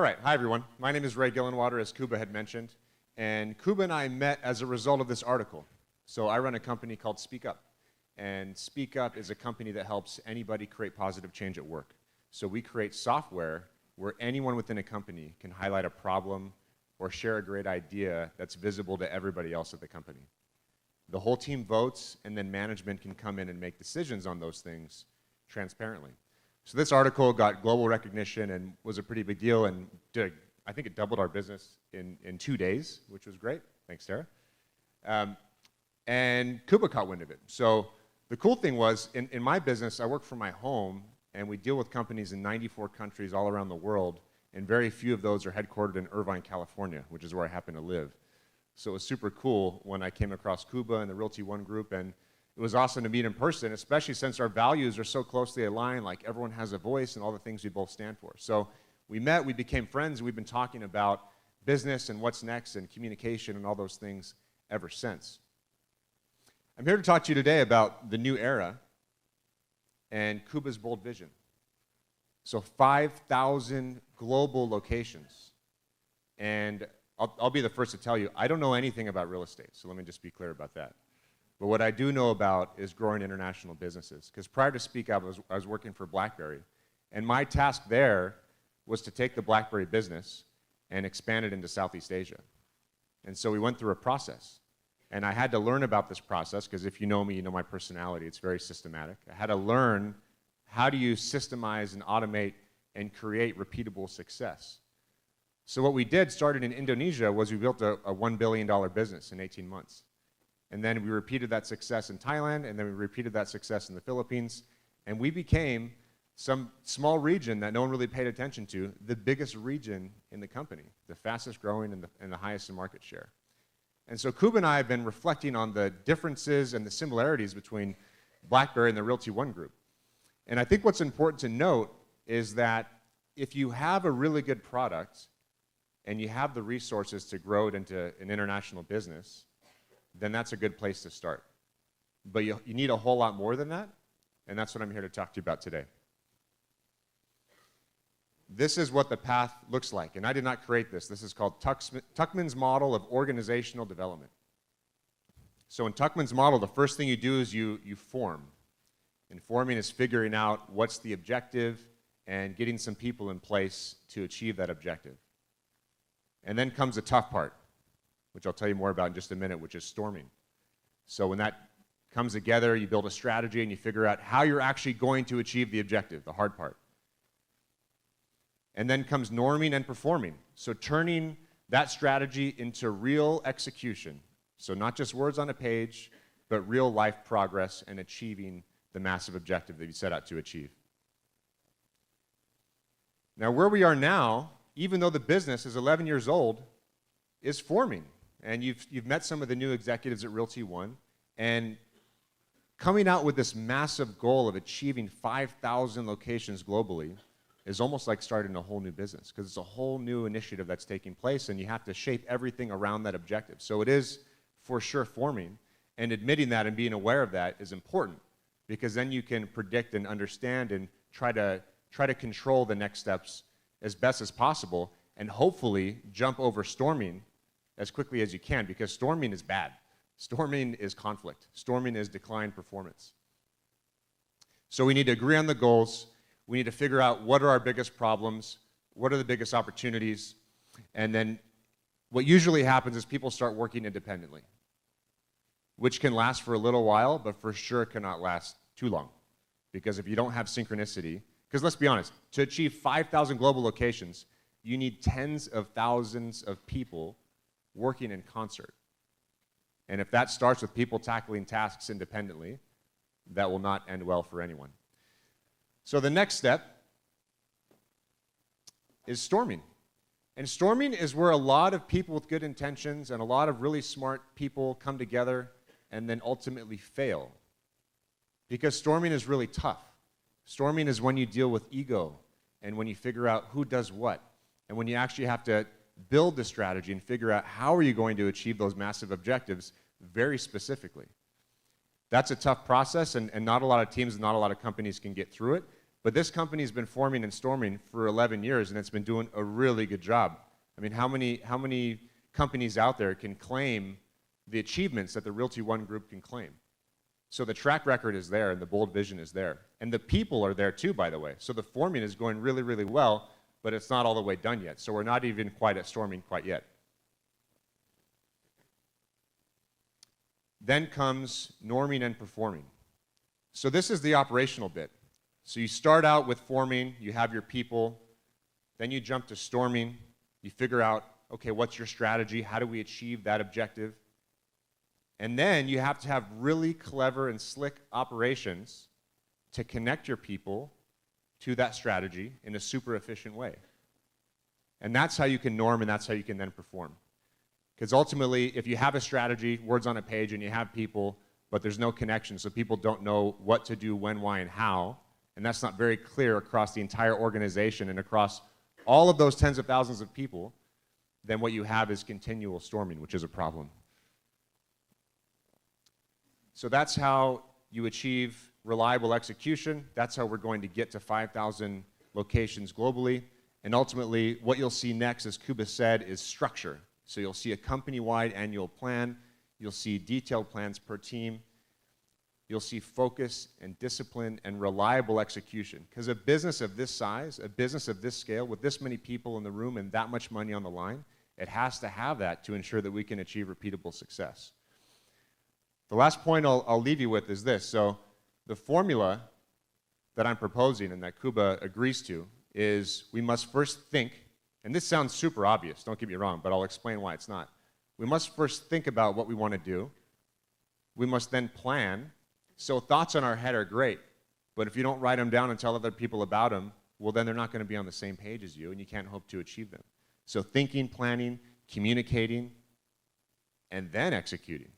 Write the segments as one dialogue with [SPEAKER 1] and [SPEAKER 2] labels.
[SPEAKER 1] All right, hi everyone. My name is Ray Gillenwater, as Kuba had mentioned, and Kuba and I met as a result of this article. So I run a company called SpeakUp, and SpeakUp is a company that helps anybody create positive change at work. So we create software where anyone within a company can highlight a problem or share a great idea that's visible to everybody else at the company. The whole team votes, and then management can come in and make decisions on those things transparently. So this article got global recognition and was a pretty big deal, and I think it doubled our business in 2 days, which was great. Thanks, Sarah. And Kuba caught wind of it. So the cool thing was, in my business, I work from my home, and we deal with companies in 94 countries all around the world, and very few of those are headquartered in Irvine, California, which is where I happen to live. So it was super cool when I came across Kuba and the Realty ONE Group, and it was awesome to meet in person, especially since our values are so closely aligned, like everyone has a voice and all the things we both stand for. So we met, we became friends, and we've been talking about business and what's next and communication and all those things ever since. I'm here to talk to you today about the new era and Kuba's bold vision. So 5,000 global locations. And I'll be the first to tell you, I don't know anything about real estate, so let me just be clear about that. But what I do know about is growing international businesses. Because prior to SpeakUp, I was working for BlackBerry. And my task there was to take the BlackBerry business and expand it into Southeast Asia. And so we went through a process. And I had to learn about this process, because if you know me, you know my personality. It's very systematic. I had to learn how do you systemize and automate and create repeatable success. So what we did, started in Indonesia, was we built a $1 billion business in 18 months. And then we repeated that success in Thailand, and then we repeated that success in the Philippines, and we became some small region that no one really paid attention to, the biggest region in the company, the fastest growing and the highest in market share. And so Kuba and I have been reflecting on the differences and the similarities between BlackBerry and the Realty ONE Group. And I think what's important to note is that if you have a really good product and you have the resources to grow it into an international business, then that's a good place to start. But you need a whole lot more than that, and that's what I'm here to talk to you about today. This is what the path looks like, and I did not create this. This is called Tuckman's model of organizational development. So in Tuckman's model, the first thing you do is you form. And forming is figuring out what's the objective and getting some people in place to achieve that objective. And then comes the tough part, which I'll tell you more about in just a minute, which is storming. So when that comes together, you build a strategy and you figure out how you're actually going to achieve the objective, the hard part. And then comes norming and performing. So turning that strategy into real execution. So not just words on a page, but real life progress and achieving the massive objective that you set out to achieve. Now where we are now, even though the business is 11 years old, is forming. And you've met some of the new executives at Realty ONE, and coming out with this massive goal of achieving 5,000 locations globally is almost like starting a whole new business, because it's a whole new initiative that's taking place, and you have to shape everything around that objective. So it is for sure forming, and admitting that and being aware of that is important, because then you can predict and understand and try to control the next steps as best as possible, and hopefully jump over storming as quickly as you can, because storming is bad. Storming is conflict. Storming is declined performance. So we need to agree on the goals. We need to figure out what are our biggest problems, what are the biggest opportunities, and then what usually happens is people start working independently, which can last for a little while, but for sure cannot last too long. Because if you don't have synchronicity, because let's be honest, to achieve 5,000 global locations, you need tens of thousands of people working in concert. And if that starts with people tackling tasks independently, that will not end well for anyone. So the next step is storming. And storming is where a lot of people with good intentions and a lot of really smart people come together and then ultimately fail. Because storming is really tough. Storming is when you deal with ego and when you figure out who does what, and when you actually have to build the strategy and figure out how are you going to achieve those massive objectives very specifically. That's a tough process, and not a lot of teams, not a lot of companies can get through it, But this company's been forming and storming for 11 years, and it's been doing a really good job. I mean, how many companies out there can claim the achievements that the Realty ONE Group can claim? So the track record is there, and the bold vision is there. And the people are there too, by the way. So the forming is going really, really well, but it's not all the way done yet. So we're not even quite at storming quite yet. Then comes norming and performing. So this is the operational bit. So you start out with forming, you have your people, then you jump to storming, you figure out, okay, what's your strategy? How do we achieve that objective? And then you have to have really clever and slick operations to connect your people to that strategy in a super efficient way. And that's how you can norm, and that's how you can then perform. Because ultimately, if you have a strategy, words on a page, and you have people, but there's no connection, so people don't know what to do, when, why, and how, and that's not very clear across the entire organization and across all of those tens of thousands of people, then what you have is continual storming, which is a problem. So that's how you achieve reliable execution. That's how we're going to get to 5,000 locations globally. And ultimately, what you'll see next, as Kuba said, is structure. So you'll see a company-wide annual plan. You'll see detailed plans per team. You'll see focus and discipline and reliable execution. Because a business of this size, a business of this scale, with this many people in the room and that much money on the line, it has to have that to ensure that we can achieve repeatable success. The last point I'll leave you with is this. So the formula that I'm proposing and that Kuba agrees to is we must first think, and this sounds super obvious, don't get me wrong, but I'll explain why it's not. We must first think about what we want to do. We must then plan. So thoughts in our head are great, but if you don't write them down and tell other people about them, well, then they're not going to be on the same page as you, and you can't hope to achieve them. So thinking, planning, communicating, and then executing.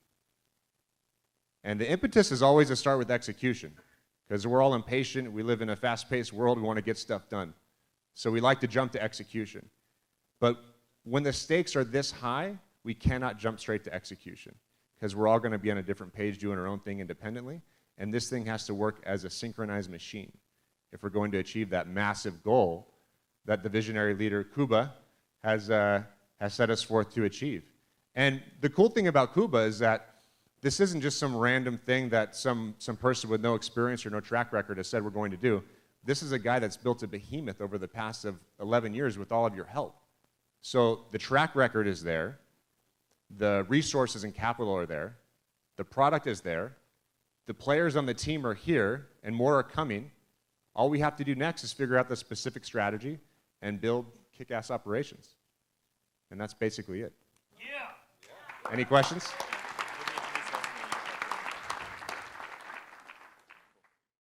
[SPEAKER 1] And the impetus is always to start with execution, because we're all impatient. We live in a fast-paced world. We want to get stuff done. So we like to jump to execution. But when the stakes are this high, we cannot jump straight to execution, because we're all going to be on a different page doing our own thing independently, and this thing has to work as a synchronized machine if we're going to achieve that massive goal that the visionary leader Kuba has set us forth to achieve. And the cool thing about Kuba is that this isn't just some random thing that some person with no experience or no track record has said we're going to do. This is a guy that's built a behemoth over the past 11 years with all of your help. So the track record is there. The resources and capital are there. The product is there. The players on the team are here, and more are coming. All we have to do next is figure out the specific strategy and build kick-ass operations. And that's basically it. Yeah. Any questions?